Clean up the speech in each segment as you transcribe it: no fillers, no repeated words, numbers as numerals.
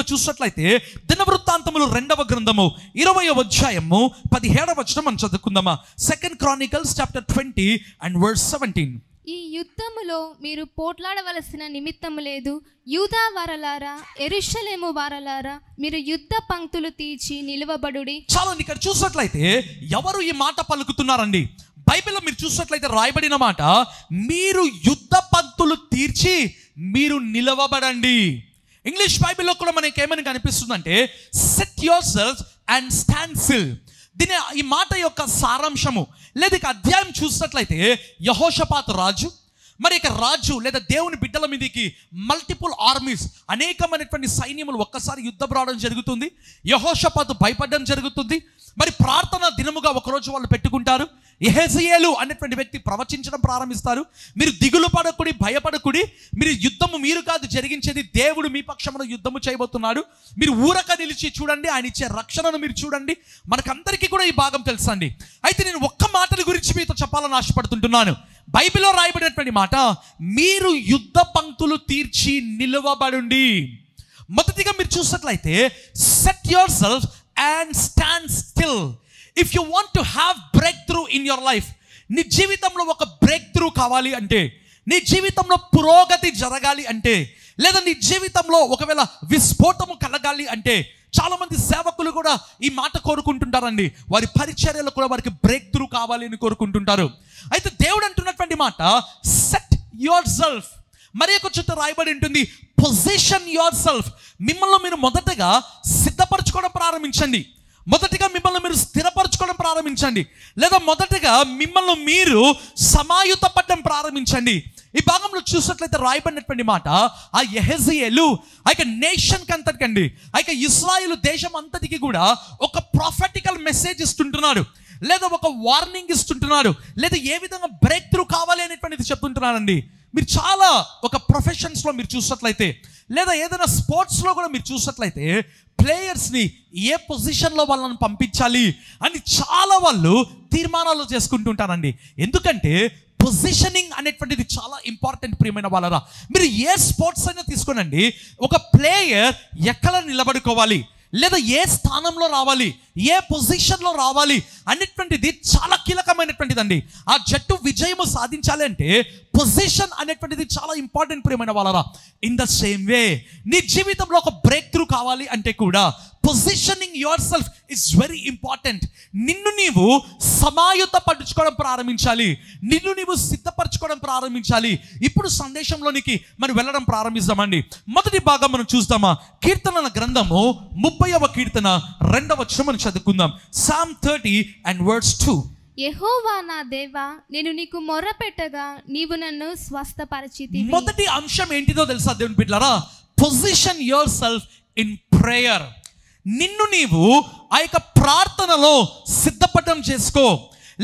వాక్యంలో చూసినట్లయితే దినవృత్తాంతములు 2వ గ్రంథము 20వ అధ్యాయము 17వ వచనం మనం చదువుకుందామా. 2 Chronicles chapter 20 and verse 17. ఈ యుద్ధములో మీరు పోట్లాడవలసిన నిమిత్తము లేదు. యూదా వారలారా, యెరూషలేము వారలారా, మీరు యుద్ధ పంక్తులు తీర్చి నిలువబడుడి. చాలా ఇక్కడ చూసినట్లయితే ఎవరు ఈ మాట పలుకుతున్నారండి? బైబిల్లో మీరు చూసినట్లయితే రాయబడిన మాట, మీరు యుద్ధ పంక్తులు తీర్చి మీరు నిలవబడండి. ఇంగ్లీష్ బైబిల్లో కూడా మనకి ఏమని కనిపిస్తుందంటే set yourself and stand still. దీని ఈ మాట యొక్క సారాంశము లేదా ఇక అధ్యాయం చూసినట్లయితే యెహోషాపాతు రాజు, మరి ఇక రాజు లేదా దేవుని బిడ్డల మీదకి మల్టిపుల్ ఆర్మీస్, అనేకమైనటువంటి సైన్యములు ఒక్కసారి యుద్ధం రావడం జరుగుతుంది. యెహోషాపాతు భయపడడం జరుగుతుంది. మరి ప్రార్థన దినముగా ఒకరోజు వాళ్ళు పెట్టుకుంటారు. యెహెజ్కేలు అనేటువంటి వ్యక్తి ప్రవచించడం ప్రారంభిస్తారు. మీరు దిగులు పడకుడి, భయపడకుడి, మీరు యుద్ధము మీరు కాదు జరిగించేది, దేవుడు మీ పక్షమున యుద్ధము చేయబోతున్నాడు. మీరు ఊరక నిలిచి చూడండి, ఆయన ఇచ్చే రక్షణను మీరు చూడండి. మనకందరికీ కూడా ఈ భాగం తెలుసండి. అయితే నేను ఒక్క మాటల గురించి మీతో చెప్పాలని ఆశపడుతుంటున్నాను. బైబిల్లో రాయబడినటువంటి మాట, మీరు యుద్ధ పంక్తులు తీర్చి నిలువబడుండి. మొదటిగా మీరు చూసినట్లయితే set yourself and stand still. If you want to have break through in your life, నీ జీవితంలో ఒక బ్రేక్ త్రూ కావాలి అంటే, నీ జీవితంలో పురోగతి జరగాలి అంటే, లేదా నీ జీవితంలో ఒకవేళ విస్ఫోటము కలగాలి అంటే, చాలామంది సేవకులు కూడా ఈ మాట కోరుకుంటుంటారండి. వారి పరిచర్యలో కూడా వారికి బ్రేక్ త్రూ కావాలి అని కోరుకుంటుంటారు. అయితే దేవుడు అంటున్నటువంటి మాట సెట్ యువర్ సెల్ఫ్. మరి ఒక చుట్టూ రాయబడి ఉంటుంది పొజిషన్ యువర్ సెల్ఫ్. మిమ్మల్ని మీరు మొదటగా సిద్ధపరచుకోవడం ప్రారంభించండి. మొదటిగా మిమ్మల్ని మీరు స్థిరపరచుకోవడం ప్రారంభించండి, లేదా మొదటగా మిమ్మల్ని మీరు సమాయుతపడడం ప్రారంభించండి. ఈ భాగంలో చూసినట్లయితే రాయబడినటువంటి మాట, ఆ యెహెజ్కేలు ఆ యొక్క నేషన్ అంతటికండి, ఆ యొక్క ఇశ్రాయేలు దేశం అంతటికి కూడా ఒక ప్రాఫెటికల్ మెసేజ్ ఇస్తుంటున్నాడు, లేదా ఒక వార్నింగ్ ఇస్తుంటున్నాడు, లేదా ఏ విధంగా బ్రేక్ త్రూ కావాలి అనేటువంటిది చెప్తుంటున్నానండి. మీరు చాలా ఒక ప్రొఫెషన్స్లో మీరు చూసినట్లయితే, లేదా ఏదైనా స్పోర్ట్స్లో కూడా మీరు చూసినట్లయితే ప్లేయర్స్ని ఏ పొజిషన్లో వాళ్ళని పంపించాలి అని చాలా వాళ్ళు తీర్మానాలు చేసుకుంటుంటారండి. ఎందుకంటే పొజిషనింగ్ అనేటువంటిది చాలా ఇంపార్టెంట్. ప్రియమైన వాళ్ళరా, మీరు ఏ స్పోర్ట్స్ అయినా తీసుకోనండి, ఒక ప్లేయర్ ఎక్కడ నిలబడుకోవాలి, లేదా ఏ స్థానంలో రావాలి, ఏ పొజిషన్లో రావాలి అనేటువంటిది చాలా కీలకమైనటువంటిది అండి. ఆ జట్టు విజయము సాధించాలి అంటే పొజిషన్ అనేటువంటిది చాలా ఇంపార్టెంట్. ప్రియమైన వాళ్ళరా, ఇన్ ద సేమ్ వే నీ జీవితంలో ఒక బ్రేక్ త్రూ కావాలి అంటే కూడా positioning your self is very important. నిన్ను నీవు సమాయుతపరచుకోవడం ప్రారంభించాలి, నిన్ను నీవు సిద్ధపరచుకోవడం ప్రారంభించాలి. ఇప్పుడు సందేశంలోనికి మనం వెళ్ళడం ప్రారంభిస్తామండి. మొదటి భాగం మనం చూస్తామా, కీర్తనల గ్రంథము 30వ కీర్తన 2వ వచనం మనం చదువుకుందాం. Psalm 30 and verse 2. యెహోవా నా దేవా, నేను నీకు మొర్రపెట్టగా నీవు నన్ను స్వస్థపరచితివి. మొదటి అంశం ఏంటిదో తెలుసా దేవుని బిడ్డలారా? Position your self in prayer. నిన్ను నీవు ఆ యొక్క ప్రార్థనలో సిద్ధపడడం చేసుకో,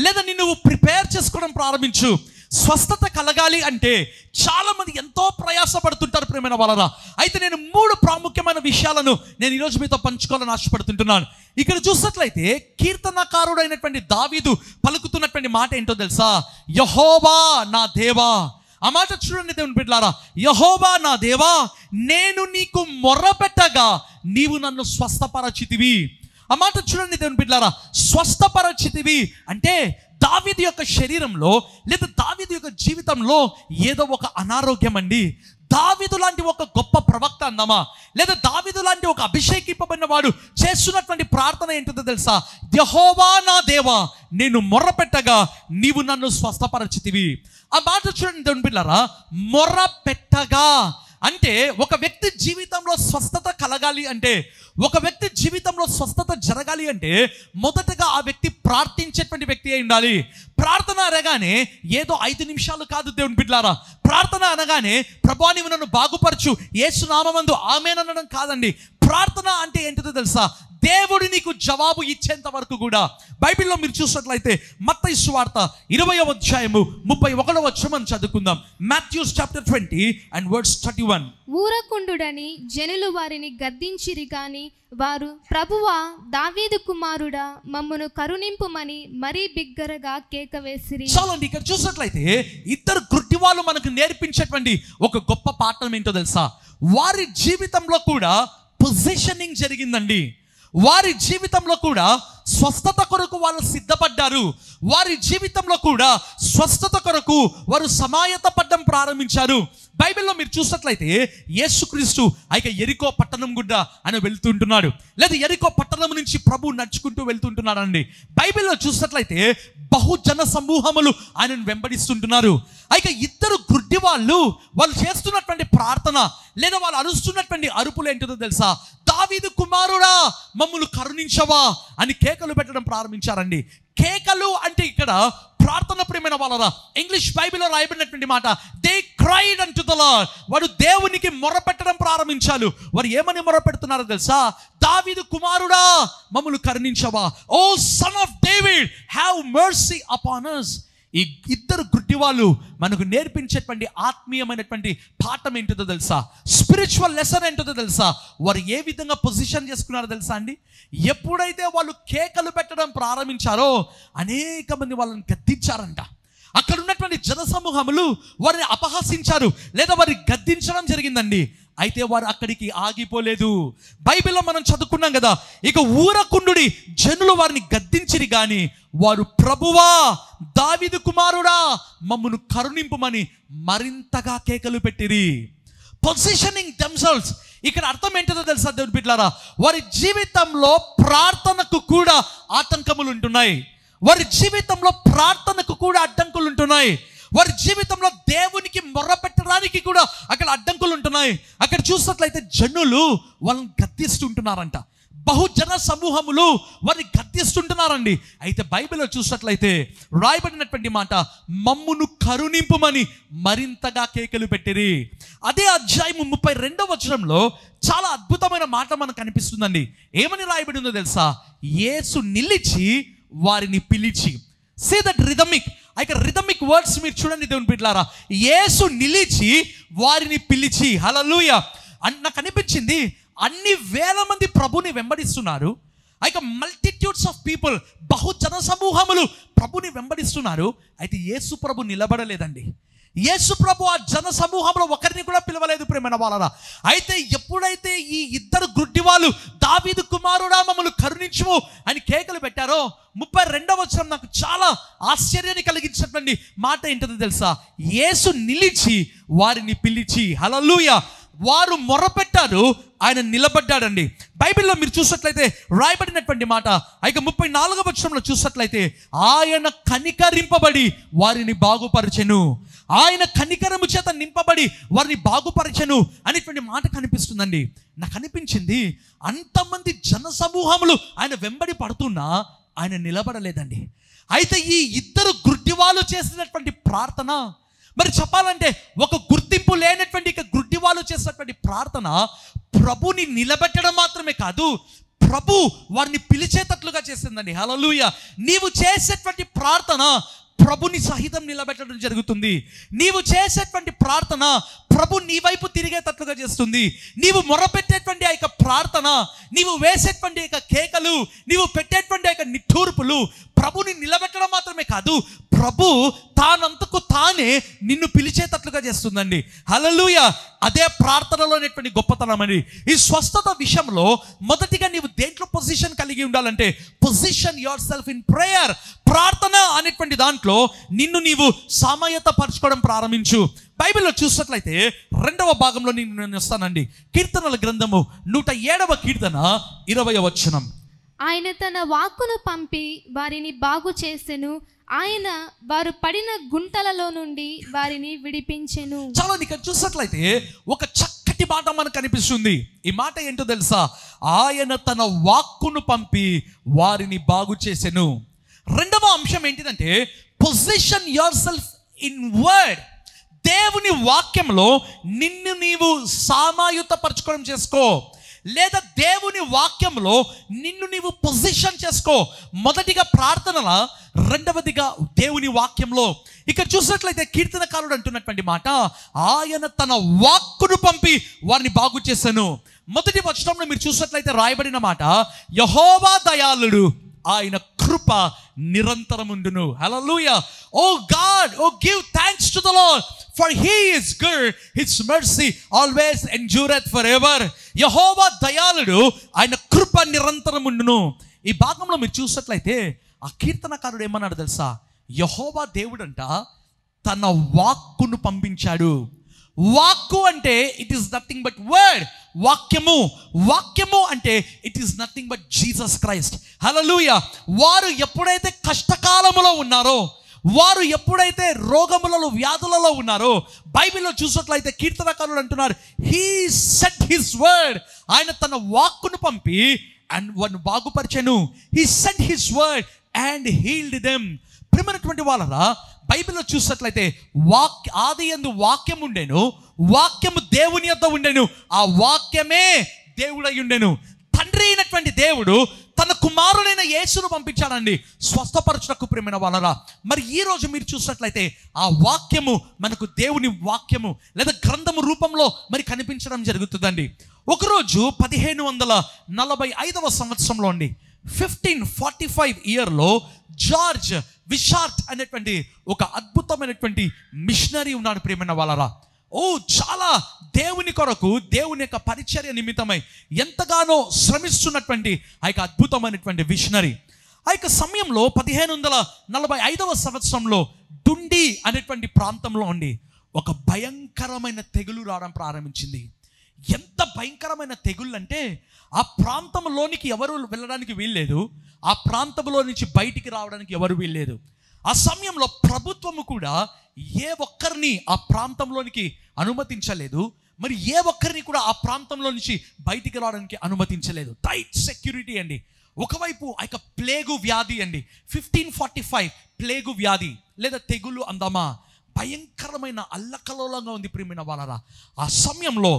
లేదా నిన్ను ప్రిపేర్ చేసుకోవడం ప్రారంభించు. స్వస్థత కలగాలి అంటే చాలా మంది ఎంతో ప్రయాసపడుతుంటారు ప్రియమైన వాళ్ళరా. అయితే నేను 3 ప్రాముఖ్యమైన విషయాలను నేను ఈరోజు మీతో పంచుకోవాలని ఆశపడుతుంటున్నాను. ఇక్కడ చూసినట్లయితే కీర్తనకారుడు అయినటువంటి దావీదు పలుకుతున్నటువంటి మాట ఏంటో తెలుసా? యెహోవా నా దేవా. ఆ మాట చూడండి దేవుని బిడ్డలారా, యెహోవా నా దేవా, నేను నీకు మొర్రపెట్టగా నీవు నన్ను స్వస్థపరచితివి. ఆ మాట చూడండి దేవుని బిడ్డలారా, స్వస్థపరచితివి అంటే దావీదు యొక్క శరీరంలో లేదా దావీదు యొక్క జీవితంలో ఏదో ఒక అనారోగ్యం అండి. దావీదు లాంటి ఒక గొప్ప ప్రవక్త అన్నామా, లేదా దావీదు లాంటి ఒక అభిషేకింపబడిన వాడు చేస్తున్నటువంటి ప్రార్థన ఏంటో తెలుసా? యెహోవా నా దేవా, నేను మొర్రపెట్టగా నీవు నన్ను స్వస్థపరచితివి. ఆ మాట చూడండి దేవుని బిడ్డలారా, మొర్రపెట్టగా అంటే ఒక వ్యక్తి జీవితంలో స్వస్థత కలగాలి అంటే, ఒక వ్యక్తి జీవితంలో స్వస్థత జరగాలి అంటే మొదటగా ఆ వ్యక్తి ప్రార్థించేటువంటి వ్యక్తి అయి ఉండాలి. ప్రార్థన అనగానే ఏదో 5 నిమిషాలు కాదు దేవుని బిడ్డలారా. ప్రార్థన అనగానే ప్రభువా నీవు నన్ను బాగుపరచు యేసు నామమందు ఆమేన్ అనడం కాదండి. ప్రార్థన అంటే ఏంటిదో తెలుసా? దేవుడు నీకు జవాబు ఇచ్చేంత వరకు కూడా. బైబిల్లో మీరు చూసినట్లయితే మత్తయి సువార్త 20వ అధ్యాయము 31వ వచనం చదువుకుందాం. Matthews chapter 20 and verse 31. ఊరకుండుడని జనులు వారిని గద్దించిరి కాని వారు, ప్రభువా దావీదు కుమారుడా మమ్మను కరుణింపుమని మరీ బిగ్గరగా కేక వేసిరి. చాలండి, ఇక్కడ చూసినట్లయితే ఇద్దరు గుడ్డి వాళ్ళు మనకు నేర్పించేటువంటి ఒక గొప్ప పాఠం ఏంటో తెలుసా? వారి జీవితంలో కూడా పొజిషనింగ్ జరిగిందండి. వారి జీవితంలో కూడా స్వస్థత కొరకు వాళ్ళు సిద్ధపడ్డారు. వారి జీవితంలో కూడా స్వస్థత కొరకు వారు సమాయత పడ్డం ప్రారంభించారు. బైబిల్లో మీరు చూసినట్లయితే యేసుక్రీస్తు ఎరికో పట్టణం గుండా ఆయన వెళ్తుంటున్నాడు, లేదా ఎరికో పట్టణం నుంచి ప్రభు నడుచుకుంటూ వెళ్తుంటున్నాడు అండి. బైబిల్లో చూసినట్లయితే బహుజన సమూహములు ఆయనను వెంబడిస్తుంటున్నారు. ఇద్దరు గుడ్డి వాళ్ళు చేస్తున్నటువంటి ప్రార్థన లేదా వాళ్ళు అరుస్తున్నటువంటి అరుపులు ఏంటో తెలుసా? దావీదు కుమారుడా మమ్మును కరుణించవా అని కేకలు పెట్టడం ప్రారంభించారండి. కేకలు అంటే ఇక్కడ ప్రార్థన ప్రియమైన వాళ్ళరా, ఇంగ్లీష్ బైబిల్లో రాయబడినటువంటి మాట they cried unto the lord. వాడు దేవునికి మొరపెట్టడం ప్రారంభించారు. వారు ఏమని మొరపెడుతున్నారో తెలుసా? దావీదు కుమారుడా మమ్మును కరుణించవా, O son of David have mercy upon us. ఈ ఇద్దరు గుడ్డి వాళ్ళు మనకు నేర్పించేటువంటి ఆత్మీయమైనటువంటి పాఠం ఏంటో తెలుసా? స్పిరిచువల్ లెసన్ ఏంటో తెలుసా? వారు ఏ విధంగా పొజిషన్ చేసుకున్నారో తెలుసా అండి? ఎప్పుడైతే వాళ్ళు కేకలు పెట్టడం ప్రారంభించారో అనేక మంది వాళ్ళని గద్దించారంట. అక్కడ ఉన్నటువంటి జనసమూహములు వారిని అపహాసించారు లేదా వారిని గద్దించడం జరిగిందండి. అయితే వారు అక్కడికి ఆగిపోలేదు. బైబిల్లో మనం చదువుకున్నాం కదా, ఇక ఊరకుండుడి జనులు వారిని గద్దించిరి గాని వారు ప్రభువా దావీదు కుమారుడా మమ్మును కరుణింపుమని మరింతగా కేకలు పెట్టిరి. Positioning themselves. ఇక్కడ అర్థం ఏంటో తెలుసా దేవుని బిడ్డలారా? వారి జీవితంలో ప్రార్థనకు కూడా ఆటంకములు ఉంటున్నాయి. వారి జీవితంలో ప్రార్థనకు కూడా అడ్డంకులు ఉంటున్నాయి. వారి జీవితంలో దేవునికి మొర్రపెట్టడానికి కూడా అక్కడ అడ్డంకులు ఉంటున్నాయి. అక్కడ చూసినట్లయితే జనులు వాళ్ళని గద్దిస్తుంటున్నారంట. బహుజన సమూహములు వారిని గద్దిస్తుంటున్నారండి. అయితే బైబిల్లో చూసినట్లయితే రాయబడినటువంటి మాట మమ్మును కరుణింపుమని మరింతగా కేకలు పెట్టిరి. అదే అధ్యాయం 32వ వచనంలో చాలా అద్భుతమైన మాట మనకు కనిపిస్తుందండి. ఏమని రాయబడిందో తెలుసా? యేసు నిలిచి వారిని పిలిచి. సీ దట్ రిథమిక్ వర్డ్స్ మీరు చూడండి దేవుని బిడ్డలారా. యేసు నిలిచి వారిని పిలిచి. హల్లెలూయా. నాకు అనిపించింది అన్ని వేల మంది ప్రభుని వెంబడిస్తున్నారు. మల్టిట్యూడ్స్ ఆఫ్ పీపుల్, బహుజన సమూహములు ప్రభుని వెంబడిస్తున్నారు. అయితే యేసు ప్రభు నిలబడలేదండి. యేసు ప్రభు ఆ జన సమూహంలో ఒకరిని కూడా పిలవలేదు ప్రేమైన వాళ్ళరా. అయితే ఎప్పుడైతే ఈ ఇద్దరు గుడ్డి వాళ్ళు దావీదు కుమారుడా మమ్మల్ని కరుణించుము అని కేకలు పెట్టారో 32వ వచనం నాకు చాలా ఆశ్చర్యాన్ని కలిగించినటువంటి మాట ఏంటో తెలుసా? యేసు నిలిచి వారిని పిలిచి. హల్లెలూయా. వారు మొరపెట్టారు, ఆయన నిలబడ్డాడండి. బైబిల్లో మీరు చూసినట్లయితే రాయబడినటువంటి మాట 34వ వచనంలో చూసినట్లయితే ఆయన కనికరింపబడి వారిని బాగుపరచెను. ఆయన కనికరము చేత నింపబడి వారిని బాగుపరచెను అనేటువంటి మాట కనిపిస్తుందండి. నాకు అనిపించింది అంతమంది జన సమూహములు ఆయన వెంబడి పడుతున్నా ఆయన నిలబడలేదండి. అయితే ఈ ఇద్దరు గుడ్డి వాళ్ళు చేసినటువంటి ప్రార్థన, మరి చెప్పాలంటే ఒక గుర్తింపు లేనటువంటి గుడ్డి వాళ్ళు చేసినటువంటి ప్రార్థన ప్రభుని నిలబెట్టడం మాత్రమే కాదు, ప్రభు వారిని పిలిచేటట్లుగా చేసిందండి. హల్లెలూయా. నీవు చేసేటువంటి ప్రార్థన ప్రభుని సహితం నిలబెట్టడం జరుగుతుంది. నీవు చేసేటువంటి ప్రార్థన ప్రభు నీ వైపు తిరిగేటట్లుగా చేస్తుంది. నీవు మొరపెట్టేటువంటి ఆ యొక్క ప్రార్థన, నీవు వేసేటువంటి యొక్క కేకలు, నీవు పెట్టేటువంటి యొక్క నిట్టూర్పులు ప్రభుని నిలబెట్టడం మాత్రమే కాదు, ప్రభు తానంతకు తానే నిన్ను పిలిచేటట్లుగా చేస్తుందండి. హల్లెలూయా. అదే ప్రార్థనలోనేటువంటి గొప్పతనం అండి. ఈ స్వస్థత విషయంలో మొదటిగా నీవు దేంట్లో పొజిషన్ కలిగి ఉండాలంటే position your self in prayer. ప్రార్థన అనేటువంటి దాంట్లో నిన్ను నీవు సమయత పరచుకోవడం ప్రారంభించు. బైబిల్లో చూసినట్లయితే 2వ భాగంలో నేను వస్తానండి. కీర్తనల గ్రంథము 107వ కీర్తన 20వ వచనం. ఆయన తన వాక్కును పంపి వారిని బాగు చేసెను, ఆయన వారు పడిన గుంటలలో నుండి వారిని విడిపించెను. చాలా ఇక్కడ చూసినట్లయితే ఒక చక్కటి మాట మనకు కనిపిస్తుంది. ఈ మాట ఏంటో తెలుసా? ఆయన తన వాక్కును పంపి వారిని బాగు చేసెను. రెండవ అంశం ఏంటిదంటే position your self in word. దేవుని వాక్యంలో నిన్ను నీవు సామాయుతపరచుకోవడం చేసుకో, లేదా దేవుని వాక్యంలో నిన్ను నీవు పొజిషన్ చేసుకో. మొదటిగా ప్రార్థనల, రెండవదిగా దేవుని వాక్యంలో. ఇక్కడ చూసినట్లయితే కీర్తనకారుడు అంటున్నటువంటి మాట ఆయన తన వాక్కును పంపి వారిని బాగు చేశాను. మొదటి వచనంలో మీరు చూసినట్లయితే రాయబడిన మాట యెహోవా దయాళుడు ఆయన కృప నిరంతరముండును. Hallelujah. O God, O give thanks to the Lord, for he is good, his mercy always endureth for ever. యెహోవా దయాళుడు, ఆయన కృప నిరంతరముండును. ఈ భాగంలో మీరు చూసినట్లయితే ఆ కీర్తనకారుడు ఏమన్నాడు తెలుసా? యెహోవా దేవుడంట తన వాక్కును పంపించాడు. వాక్కు అంటే it is nothing but word. వాక్యము అంటే it is nothing but Jesus Christ. Hallelujah. వారు ఎప్పుడైతే కష్టకాలములో ఉన్నారో, వారు ఎప్పుడైతే రోగములలో వ్యాధులలో ఉన్నారో, బైబిల్లో చూసినట్లయితే కీర్తనకారుడు అంటున్నారు, హీ సెట్ హిస్ వర్డ్, ఆయన తన వాక్కును పంపి అండ్ వారిని బాగుపరిచెను. He set his word and healed them. ప్రియమైనటువంటి వాళ్ళరా, బైబిల్లో చూసినట్లయితే ఆది యందు వాక్యం ఉండెను, వాక్యము దేవుని యొద్ద ఉండెను, ఆ వాక్యమే దేవుడై ఉండెను. తండ్రి అయినటువంటి దేవుడు తన కుమారుడైన యేసును పంపించాడండి స్వస్థపరచుటకు. ప్రియమైన వాళ్ళరా, మరి ఈ రోజు మీరు చూసినట్లయితే ఆ వాక్యము మనకు దేవుని వాక్యము లేదా గ్రంథము రూపంలో మరి కనిపించడం జరుగుతుందండి. ఒకరోజు 1545 సంవత్సరంలో అండి, 1545 ఇయర్లో జార్జ్ విషార్ట్ అనేటువంటి ఒక అద్భుతమైనటువంటి మిషనరీ ఉన్నాడు. ప్రియమైన వాళ్ళరా, చాలా దేవుని కొరకు, దేవుని యొక్క పరిచర్య నిమిత్తమై ఎంతగానో శ్రమిస్తున్నటువంటి ఆ యొక్క అద్భుతమైనటువంటి మిషనరీ. ఆ యొక్క సమయంలో 1545 సంవత్సరంలో డుండి అనేటువంటి ప్రాంతంలో ఉండి ఒక భయంకరమైన తెగులు రావడం ప్రారంభించింది. ఎంత భయంకరమైన తెగుళ్ళు అంటే ఆ ప్రాంతంలోనికి ఎవరు వెళ్ళడానికి వీల్లేదు, ఆ ప్రాంతంలో నుంచి బయటికి రావడానికి ఎవరు వీల్లేదు. ఆ సమయంలో ప్రభుత్వము కూడా ఏ ఒక్కరిని ఆ ప్రాంతంలోనికి అనుమతించలేదు, మరి ఏ ఒక్కరిని కూడా ఆ ప్రాంతంలో నుంచి బయటికి రావడానికి అనుమతించలేదు. టైట్ సెక్యూరిటీ అండి. ఒకవైపు ఆ యొక్క ప్లేగు వ్యాధి అండి, 1545 ప్లేగు వ్యాధి లేదా తెగులు అందామా, భయంకరమైన అల్లకల్లోలంగా ఉంది. ప్రియమైన వాళ్ళరా, ఆ సమయంలో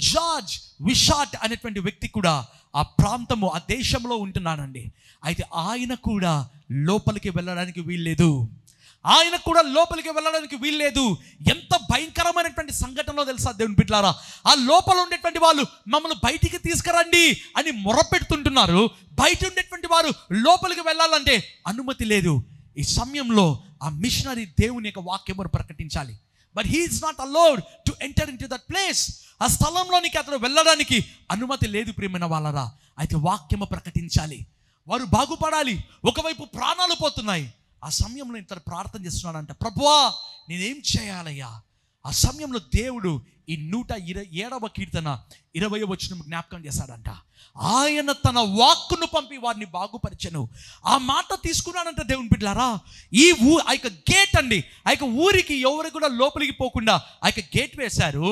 జార్జ్ విషార్ట్ అనేటువంటి వ్యక్తి కూడా ఆ ప్రాంతము, ఆ దేశంలో ఉంటున్నాడండి. అయితే ఆయన కూడా లోపలికి వెళ్ళడానికి వీల్లేదు, ఎంత భయంకరమైనటువంటి సంఘటనలో తెలుసా దేవుని బిడ్డలారా? ఆ లోపల ఉండేటువంటి వాళ్ళు మమ్మల్ని బయటికి తీసుకురండి అని మొరపెడుతుంటున్నారు. బయట ఉండేటువంటి వారు లోపలికి వెళ్ళాలంటే అనుమతి లేదు. ఈ సమయంలో ఆ మిషనరీ దేవుని యొక్క వాక్యమును ప్రకటించాలి. But he is not allowed to enter in to that place. ఆ స్థలంలోనికి అతను వెళ్ళడానికి అనుమతి లేదు. ప్రియమైన వాళ్ళరా, అయితే వాక్యము ప్రకటించాలి, వారు బాగుపడాలి. ఒకవైపు ప్రాణాలు పోతున్నాయి. ఆ సమయంలో ఇతను ప్రార్థన చేస్తున్నాడంట, ప్రభువా నేనేం చేయాలయ్యా? ఆ సమయంలో దేవుడు ఈ 127వ కీర్తన 20వ వచనం జ్ఞాపకం చేశాడంట. ఆయన తన వాక్కును పంపి వారిని బాగుపరిచెను. ఆ మాట తీసుకున్నాడంట దేవుని బిడ్డలారా. ఆ యొక్క గేట్ అండి, ఆ యొక్క ఊరికి ఎవరు కూడా లోపలికి పోకుండా ఆ యొక్క గేట్ వేశారు,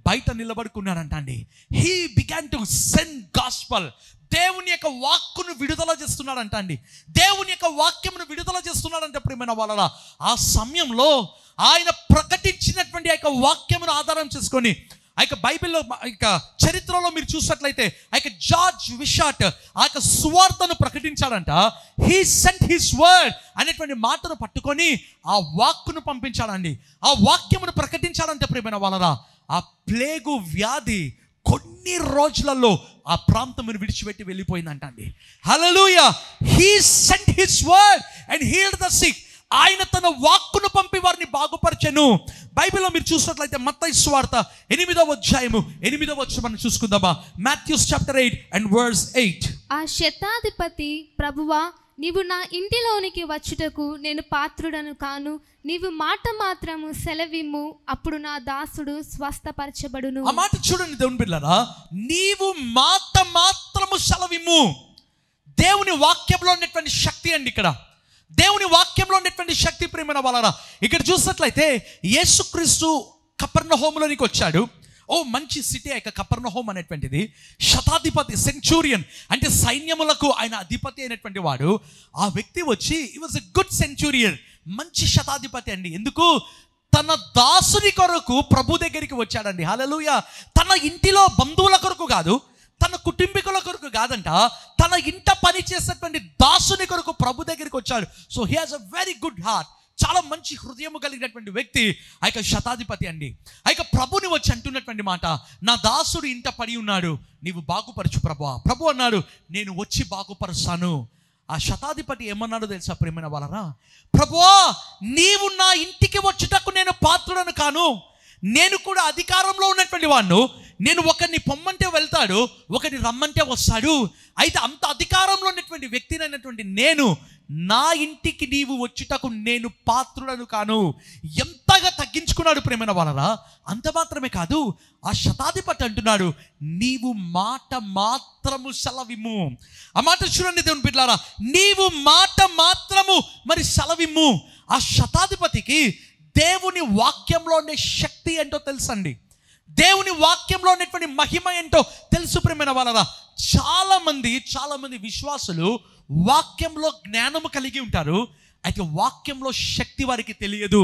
బయట నిలబడుకున్నాడంట అండి. He began to send gospel. దేవుని యొక్క వాక్కును విడుదల చేస్తున్నాడంట అండి, దేవుని యొక్క వాక్యమును విడుదల చేస్తున్నాడంట. ప్రియమైన వాళ్ళరా, ఆ సమయంలో ఆయన ప్రకటించినటువంటి ఆ యొక్క వాక్యమును ఆధారం చేసుకొని ఆ యొక్క బైబిల్లో ఆ యొక్క చరిత్రలో మీరు చూసినట్లయితే ఆ యొక్క జార్జ్ విషార్ట్ ఆ యొక్క సువార్తను ప్రకటించాడంట. హీ సెంట్ హిస్ వర్డ్ అనేటువంటి మాటను పట్టుకొని ఆ వాక్కును పంపించాడండి, ఆ వాక్యమును ప్రకటించాడంటే. ప్రియమైన వాళ్ళరా, ఆ ప్లేగు వ్యాధి కొన్ని రోజులలో ఆ ప్రాంతమును విడిచిపెట్టి వెళ్ళిపోయిందంట అండి. Hallelujah. He sent his word and healed the sick. ఆయన తన వాక్కును పంపి వారిని బాగుపరిచెను. బైబిల్లో మీరు చూసినట్లయితే మత్తయి సువార్త 8వ అధ్యాయము 8వ వచనం మనం చూసుకుందామా. Matthews chapter 8 and verse 8. ఆ శతాధిపతి, ప్రభువా నీవు నా ఇంటిలోనికి వచ్చుటకు నేను పాత్రుడను కాను, నీవు మాట మాత్రము సెలవిమ్ము, అప్పుడు నా దాసుడు స్వస్థపరచబడును. ఆ మాట చూడండి దేవుని బిడ్డలారా, నీవు మాట మాత్రము సెలవిమ్ము. దేవుని వాక్యంలో ఉన్నటువంటి శక్తి అండి, ఇక్కడ దేవుని వాక్యంలో ఉన్నటువంటి శక్తి. ప్రియమైన వాళ్ళరా, ఇక్కడ చూసినట్లయితే యేసుక్రీస్తు కపెర్నహూములోనికి వచ్చాడు. మంచి సిటీ ఆ యొక్క కపెర్నహూము అనేటువంటిది. శతాధిపతి, సెంచూరియన్ అంటే సైన్యములకు ఆయన అధిపతి అయినటువంటి వాడు. ఆ వ్యక్తి వచ్చి హి వాజ్ ఎ గుడ్ సెంచూరియన్, మంచి శతాధిపతి అండి. ఎందుకు? తన దాసుని కొరకు ప్రభు దగ్గరికి వచ్చాడండి. హల్లెలూయా. తన ఇంటిలో బంధువుల కొరకు కాదు, తన కుటుంబీకుల కొరకు కాదంట, తన ఇంట పని చేసేటువంటి దాసుని కొరకు ప్రభు దగ్గరికి వచ్చాడు. So he has a very good heart. చాలా మంచి హృదయం కలిగినటువంటి వ్యక్తి ఆ యొక్క శతాధిపతి అండి. ఆ యొక్క ప్రభుని వచ్చి అంటున్నటువంటి మాట, నా దాసుడు ఇంట పడి ఉన్నాడు, నీవు బాగుపరచు ప్రభువా. ప్రభు అన్నాడు, నేను వచ్చి బాగుపరుస్తాను. ఆ శతాధిపతి ఏమన్నాడో తెలుసా ప్రియమైన వాళ్ళరా? ప్రభువా, నీవు నా ఇంటికి వచ్చుటకు నేను పాత్రుడను కాను, నేను కూడా అధికారంలో ఉన్నటువంటి వాడు. నేను ఒకరిని పొమ్మంటే వెళ్తాడు, ఒకరిని రమ్మంటే వస్తాడు. అయితే అంత అధికారంలో ఉన్నటువంటి వ్యక్తినైనటువంటి నేను, నా ఇంటికి నీవు వచ్చుటకు నేను పాత్రుడను కాను. ఎంతగా తగ్గించుకున్నాడు ప్రేమైన వాళ్ళరా! అంత మాత్రమే కాదు, ఆ శతాధిపతి అంటున్నాడు, నీవు మాట మాత్రము సెలవిమ్ము. ఆ మాట చూడండి దేవుని బిడ్డలారా, నీవు మాట మాత్రము మరి సెలవిమ్ము. ఆ శతాధిపతికి దేవుని వాక్యంలో ఉండే శక్తి ఏంటో తెలుసండి. దేవుని వాక్యంలో ఉన్నటువంటి మహిమ ఏంటో తెలుసు ప్రియమైన వాళ్ళరా. చాలా మంది విశ్వాసులు వాక్యంలో జ్ఞానము కలిగి ఉంటారు, అయితే వాక్యంలో శక్తి వారికి తెలియదు.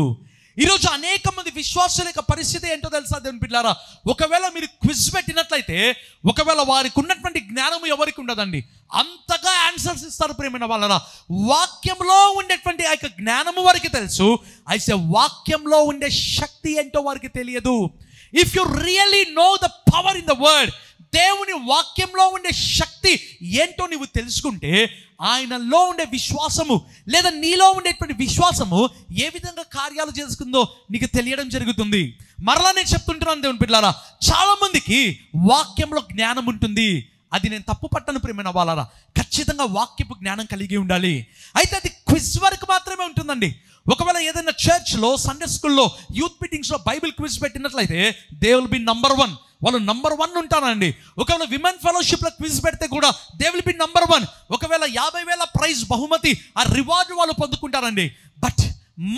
ఈరోజు అనేక మంది విశ్వాసుల యొక్క పరిస్థితి ఏంటో తెలుసా దేవుని బిడ్డలారా? ఒకవేళ మీరు క్విజ్ పెట్టినట్లయితే ఒకవేళ వారికి ఉన్నటువంటి జ్ఞానము ఎవరికి ఉండదండి, అంతగా ఆన్సర్స్ ఇస్తారు ప్రియమైన వాళ్ళరా. వాక్యంలో ఉండేటువంటి ఆ యొక్క జ్ఞానము వారికి తెలుసు, అయితే వాక్యంలో ఉండే శక్తి ఏంటో వారికి తెలియదు. If you really no the power in the word, దేవుని వాక్యంలో ఉండే శక్తి ఏంటో నీవు తెలుసుకుంటే, ఆయనలో ఉండే విశ్వాసము లేదా నీలో ఉండేటువంటి విశ్వాసము ఏ విధంగా కార్యాలు చేసుకుందో నీకు తెలియడం జరుగుతుంది. మరలా నేను చెప్తుంటున్నాను దేవుని బిడ్డలారా, చాలా మందికి వాక్యంలో జ్ఞానం ఉంటుంది, అది నేను తప్పు పట్టను ప్రియమైన వాళ్ళరా. ఖచ్చితంగా వాక్యపు జ్ఞానం కలిగి ఉండాలి. అయితే అది క్విజ్ వరకు మాత్రమే ఉంటుందండి. ఒకవేళ ఏదైనా చర్చ్లో, సండే స్కూల్లో, యూత్ మీటింగ్స్లో బైబిల్ క్విజ్ పెట్టినట్లయితే దే విల్ బి నంబర్ 1. వాళ్ళు నంబర్ 1 ఉంటారండి. ఒకవేళ విమెన్ ఫెలోషిప్లో క్విజ్ పెడితే కూడా దే విల్ బి నంబర్ 1. ఒకవేళ 50,000 ప్రైజ్ బహుమతి, ఆ రివార్డు వాళ్ళు పొందుకుంటారండి. But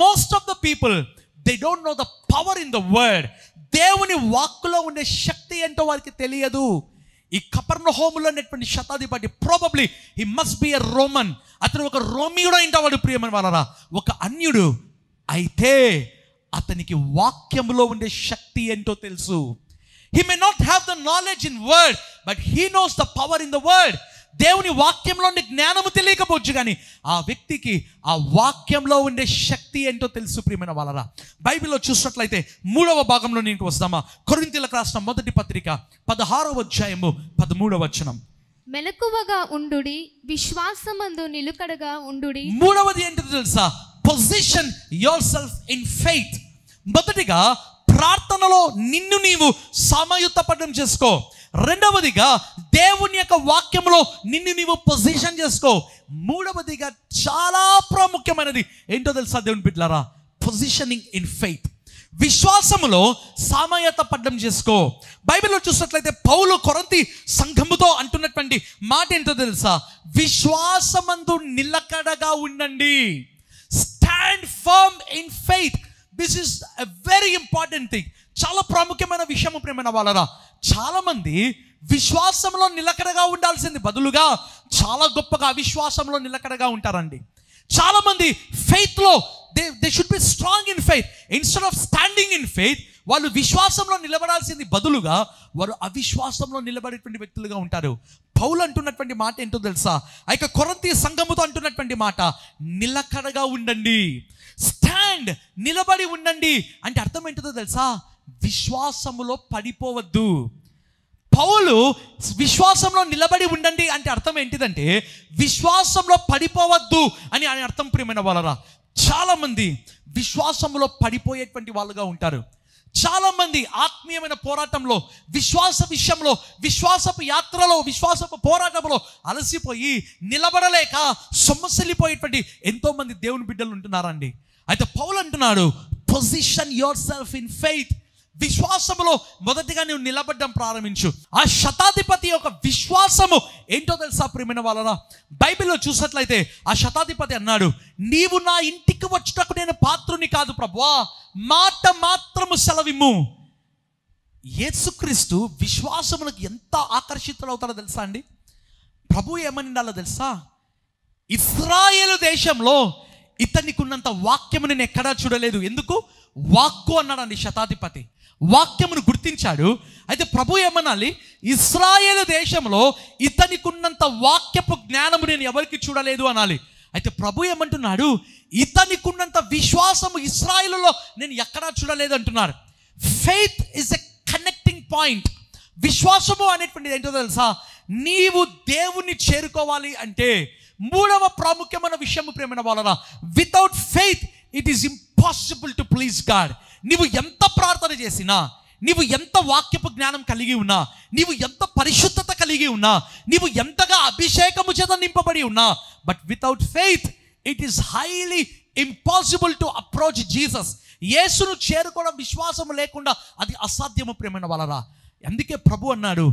most of the people they don't know the power in the word. దేవుని వాక్కులో ఉండే శక్తి ఏంటో వారికి తెలియదు. ఈ కపెర్నహూములో ఉన్నటువంటి శతాధిపతి probably he must be a Roman. అతను ఒక రోమియుడు అయింటావాడు ప్రియమైన వాళ్ళరా, ఒక అన్యుడు. అయితే అతనికి వాక్యములో ఉండే శక్తి ఏంటో తెలుసు. He may not have the knowledge in word, but he knows the power in the word. దేవుని వాక్యంలో ఉండే జ్ఞానము తెలియకపోవచ్చు, కానీ ఆ వ్యక్తికి ఆ వాక్యంలో ఉండే శక్తి ఏంటో తెలుసు ప్రియమైన వాళ్ళరా. బైబిల్లో చూసినట్లయితే 3వ భాగంలో నీకు వస్తామా, కొరింథీయులకు రాసిన మొదటి పత్రిక 16వ అధ్యాయము 13వ వచనం. మెలకువగా ఉండుడి, విశ్వాసమందు నిలుకడగా ఉండుడి. మూడవది ఏంటో తెలుసా? Position your self in faith. మొదటిగా ప్రార్థనలో నిన్ను నీవు సమయుతపడడం చేసుకో. రెండవదిగా దేవుని యొక్క వాక్యంలో నిన్ను నీవు పొజిషన్ చేసుకో. మూడవదిగా చాలా ప్రాముఖ్యమైనది ఏంటో తెలుసా దేవుని బిడ్డలారా? Positioning in faith. విశ్వాసములో సమయతపడడం చేసుకో. బైబిల్లో చూసినట్లయితే పౌలు కొరింథీ సంఘముతో అంటున్నటువంటి మాట ఏంటో తెలుసా? విశ్వాసమందు నిలకడగా ఉండండి. Stand firm in faith. This is a very important thing. చాలా ప్రాముఖ్యమైన విషయం ప్రియమైన వాళ్ళరా. చాలా మంది విశ్వాసంలో నిలకడగా ఉండాల్సింది బదులుగా చాలా గొప్పగా అవిశ్వాసంలో నిలకడగా ఉంటారండి. చాలా మంది ఫెయిత్లో they should be strong in faith. Instead of standing in faith, వాళ్ళు విశ్వాసంలో నిలబడాల్సింది బదులుగా వారు అవిశ్వాసంలో నిలబడేటువంటి వ్యక్తులుగా ఉంటారు. పౌలు అంటున్నటువంటి మాట ఏంటో తెలుసా? ఆ యొక్క కొరింథీ సంఘముతో అంటున్నటువంటి మాట, నిలకడగా ఉండండి. స్టాండ్, నిలబడి ఉండండి అంటే అర్థం ఏంటో తెలుసా? విశ్వాసములో పడిపోవద్దు. పౌలు విశ్వాసంలో నిలబడి ఉండండి అంటే అర్థం ఏంటిదంటే విశ్వాసంలో పడిపోవద్దు అని అర్థం ప్రియమైన వాళ్ళరా. చాలా మంది విశ్వాసంలో పడిపోయేటువంటి వాళ్ళుగా ఉంటారు. చాలా మంది ఆత్మీయమైన పోరాటంలో, విశ్వాస విషయంలో, విశ్వాసపు యాత్రలో, విశ్వాసపు పోరాటంలో అలసిపోయి నిలబడలేక సొమ్మసిల్లిపోయేటువంటి ఎంతో మంది దేవుని బిడ్డలు ఉంటున్నారండి. అయితే పౌలు అంటున్నాడు, position your self in faith. విశ్వాసములో మొదటిగా నువ్వు నిలబడడం ప్రారంభించు. ఆ శతాధిపతి యొక్క విశ్వాసము ఏంటో తెలుసా ప్రియమైన వాళ్ళరా? బైబిల్లో చూసినట్లయితే ఆ శతాధిపతి అన్నాడు, నీవు నా ఇంటికి వచ్చుటకు నేను పాత్రుని కాదు ప్రభువా, మాట మాత్రము సెలవిమ్ము. యేసుక్రీస్తు విశ్వాసములకు ఎంత ఆకర్షితులు అవుతారో తెలుసా అండి? ప్రభు ఏమని ఉండాలో తెలుసా? ఇశ్రాయేలు దేశంలో ఇతనికి ఉన్నంత వాక్యము నేను ఎక్కడా చూడలేదు. ఎందుకు? వాక్కు అన్నాడండి శతాధిపతి. వాక్యమును గుర్తించాడు. అయితే ప్రభు ఏమనాలి? ఇశ్రాయేలు దేశంలో ఇతనికి ఉన్నంత వాక్యపు జ్ఞానము నేను ఎవరికి చూడలేదు అనాలి. అయితే ప్రభు ఏమంటున్నాడు? ఇతనికి ఉన్నంత విశ్వాసము ఇశ్రాయేలులో నేను ఎక్కడా చూడలేదు అంటున్నాడు. Faith is a connecting point. విశ్వాసము అనేటువంటిది ఏంటో తెలుసా? నీవు దేవుణ్ణి చేరుకోవాలి అంటే మూడవ ప్రాముఖ్యమైన విషయం ప్రియమైన వాళ్ళరా, without faith it is impossible to please God. నీవు ఎంత ప్రార్థన చేసినా, నీవు ఎంత వాక్యపు జ్ఞానం కలిగి ఉన్నా, నీవు ఎంత పరిశుద్ధత కలిగి ఉన్నా, నీవు ఎంతగా అభిషేకము చేత నింపబడి ఉన్నా, but without faith it is highly impossible to approach Jesus. యేసును చేరుకోవడం విశ్వాసము లేకుండా అది అసాధ్యము ప్రియమైన వాళ్ళరా. అందుకే ప్రభు అన్నాడు,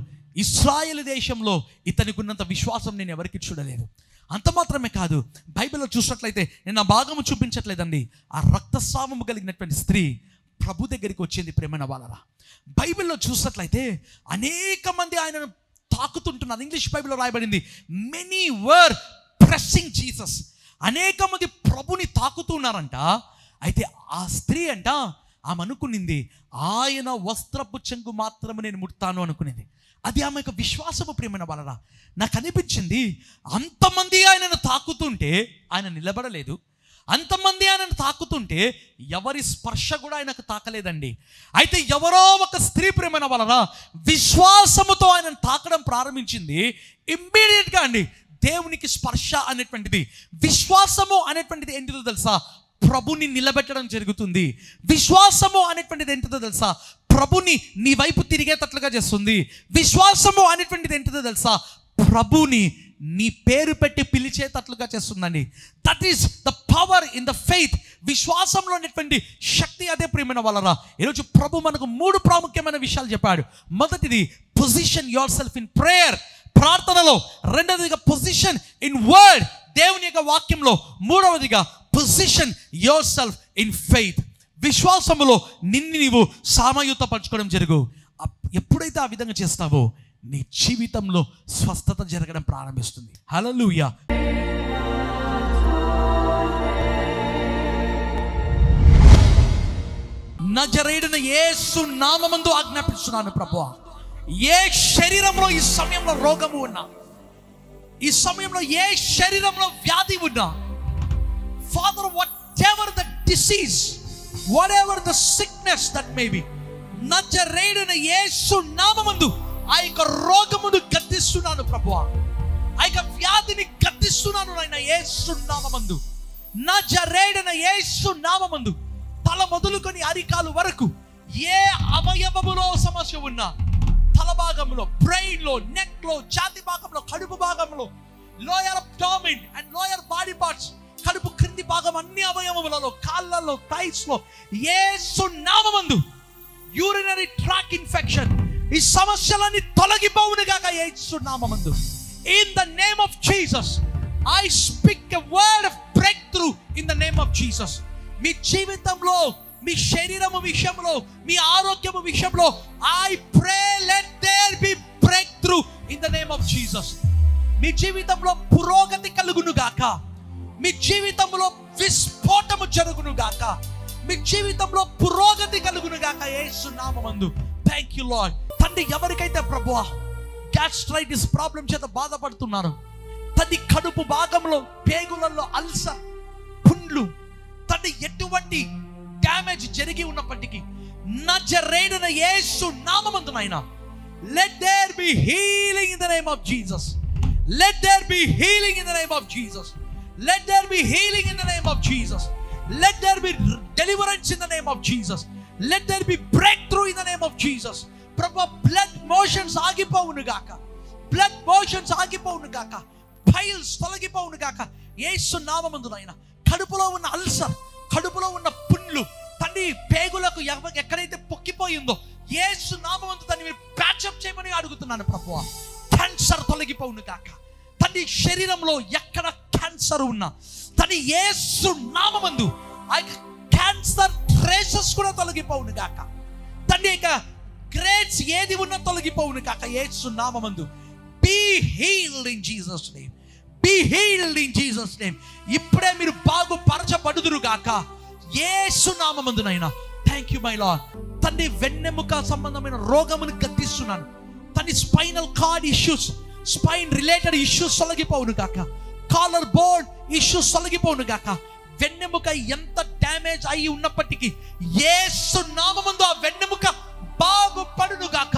ఇశ్రాయేలు దేశంలో ఇతనికి ఉన్నంత విశ్వాసం నేను ఎవరికి చూడలేదు. అంత మాత్రమే కాదు, బైబిల్లో చూసినట్లయితే, నేను ఆ భాగము చూపించట్లేదండి, ఆ రక్తస్రావము కలిగినటువంటి స్త్రీ ప్రభు దగ్గరికి వచ్చింది ప్రేమైన వాళ్ళరా. బైబిల్లో చూసినట్లయితే అనేక మంది ఆయనను తాకుతుంటున్నారు. ఇంగ్లీష్ బైబిల్లో రాయబడింది, మెనీ వర్ ప్రెస్సింగ్ జీసస్. అనేక మంది ప్రభుని తాకుతున్నారంట. అయితే ఆ స్త్రీ అంట, ఆమె అనుకునింది ఆయన వస్త్రపు చెంగు మాత్రమే నేను ముడతాను అనుకునేది. అది ఆమె యొక్క విశ్వాసము ప్రియమైన వాళ్ళరా. నాకు అనిపించింది, అంతమంది ఆయనను తాకుతుంటే ఆయన నిలబడలేదు, అంతమంది ఆయనను తాకుతుంటే ఎవరి స్పర్శ కూడా ఆయనకు తాకలేదండి. అయితే ఎవరో ఒక స్త్రీ ప్రియమైన వాళ్ళరా విశ్వాసముతో ఆయనను తాకడం ప్రారంభించింది. ఇమ్మీడియట్గా అండి దేవునికి స్పర్శ అనేటువంటిది, విశ్వాసము అనేటువంటిది ఏంటిదో తెలుసా, ప్రభుని నిలబెట్టడం జరుగుతుంది. విశ్వాసము అనేటువంటిది ఏంటిదో తెలుసా, ప్రభుని నీ వైపు తిరిగేటట్లుగా చేస్తుంది. విశ్వాసము అనేటువంటిది ఏంటిదో తెలుసా, ప్రభుని నీ పేరు పెట్టి పిలిచేటట్లుగా చేస్తుందండి. That is the power in the faith. విశ్వాసంలో ఉన్నటువంటి శక్తి అదే ప్రియమైన వాళ్ళరా. ఈరోజు ప్రభు మనకు 3 ప్రాముఖ్యమైన విషయాలు చెప్పాడు. మొదటిది, position your self in prayer, ప్రార్థనలో. రెండవదిగా, పొజిషన్ ఇన్ వర్డ్, దేవుని యొక్క వాక్యంలో. మూడవదిగా, position your self in faith, విశ్వాసములో నిన్ను నీవు సామయుతపరచుకోవడం జరుగు. ఎప్పుడైతే ఆ విధంగా చేస్తావో నీ జీవితంలో స్వస్థత జరగడం ప్రారంభిస్తుంది. హల్లెలూయా. నజరేయుడైన యేసు నామమందు ఆజ్ఞాపిస్తున్నాను ప్రభువా, ఏ శరీరంలో ఈ సమయంలో రోగము ఉన్నా, ఈ సమయంలో ఏ శరీరంలో వ్యాధి ఉన్నా, father whatever the disease, whatever the sickness that may be, నజరేయుడైన యేసు నామమందు ఆ యొక్క రోగమును గద్దిస్తున్నాను ప్రభువా, ఆ యొక్క వ్యాధిని గద్దిస్తున్నాను నాయన యేసు నామమందు. నజరేయుడైన యేసు నామమందు తల మొదలుకొని అరికాలు వరకు ఏ అవయవములో సమస్య ఉన్నా, తల భాగంలో, బ్రెయిన్ లో, నెక్ లో, ఛాతీ భాగంలో, కడుపు భాగంలో, lower abdomen and lower body parts, కడుపు క్రింది భాగం అన్ని అవయవములలో, కాళ్ళలో, థైస్ లో యేసు నామమందు యూరినరీ ట్రాక్ ఇన్ఫెక్షన్, ఈ సమస్యలన్నీ తొలగిపోవును గాక యేసు నామమందు. In the name of Jesus I speak a word of break through in the name of Jesus. మీ జీవితంలో, మీ శరీరము విషయంలో, మీ ఆరోగ్యము విషయంలో I pray let there be break through in the name of Jesus. మీ జీవితంలో పురోగతి కలుగును గాక, మీ జీవితంలో విస్ఫోటము జరుగును గాక, మీ జీవితంలో పురోగతి కలుగును గాక యేసు నామమందు. Thank you Lord. తండ్రి, ఎవరికైతే ప్రభువా గ్యాస్ట్రైటిస్ ప్రాబ్లం చేత బాధపడుతున్నారు, తండ్రి కడుపు భాగంలో, పేగులలో అల్సర్, పుండ్లు, తండ్రి ఎటువంటి డ్యామేజ్ జరిగి ఉన్నప్పటికీ నజరేయుడైన యేసు నామమందు నాయనా let there be healing in the name of Jesus. Let there be healing in the name of Jesus. Let there be healing in the name of Jesus. Let there be deliverance in the name of Jesus. Let there be breakthrough in the name of Jesus. Prabhu, blood motions ఆగిపోవును గాక, blood motions ఆగిపోవును గాక, piles తొలగిపోవును గాక యేసు నామమందు నాయనా. కడుపులో ఉన్న ulcer, కడుపులో ఉన్న పుండ్లు, తండ్రి పేగులకు ఎక్కడైతే పొక్కిపోయిందో యేసు నామమందు దాన్ని మీరు ప్యాచప్ చేయమని అడుగుతున్నాను ప్రభువా. క్యాన్సర్ తొలగిపోవును గాక, తండ్రి శరీరంలో ఎక్కడ క్యాన్సర్ ఉన్నా తండ్రి యేసు నామమందు ఆ క్యాన్సర్ ట్రేసెస్ కూడా తొలగిపోవును గాక, తండ్రి యొక్క గ్రేడ్స్ ఏది ఉన్నా తొలగిపోవును గాక యేసు నామమందు. Be healed in Jesus name, be healed in Jesus name. ఇప్పుడే మీరు బాగుపరచబడుదురు గాక యేసు నామమందునైనా. Thank you my Lord. తండ్రి వెన్నెముక సంబంధమైన రోగమును గద్దిస్తున్నాను. తండ్రి spinal cord issues, spine related issues తొలగిపోవును గాక, కాలర్ బోన్ ఇష్యూస్ తొలగిపోవును గాక. వెన్నెముక ఎంత డ్యామేజ్ అయి ఉన్నప్పటికీ యేసు నామమందు ఆ వెన్నెముక బాగుపడును గాక,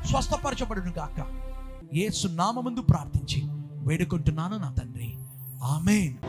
స్వస్థపరచబడును గాక. యేసు నామమందు ప్రార్థించి వేడుకుంటున్నాను నా తండ్రి, ఆమేన్.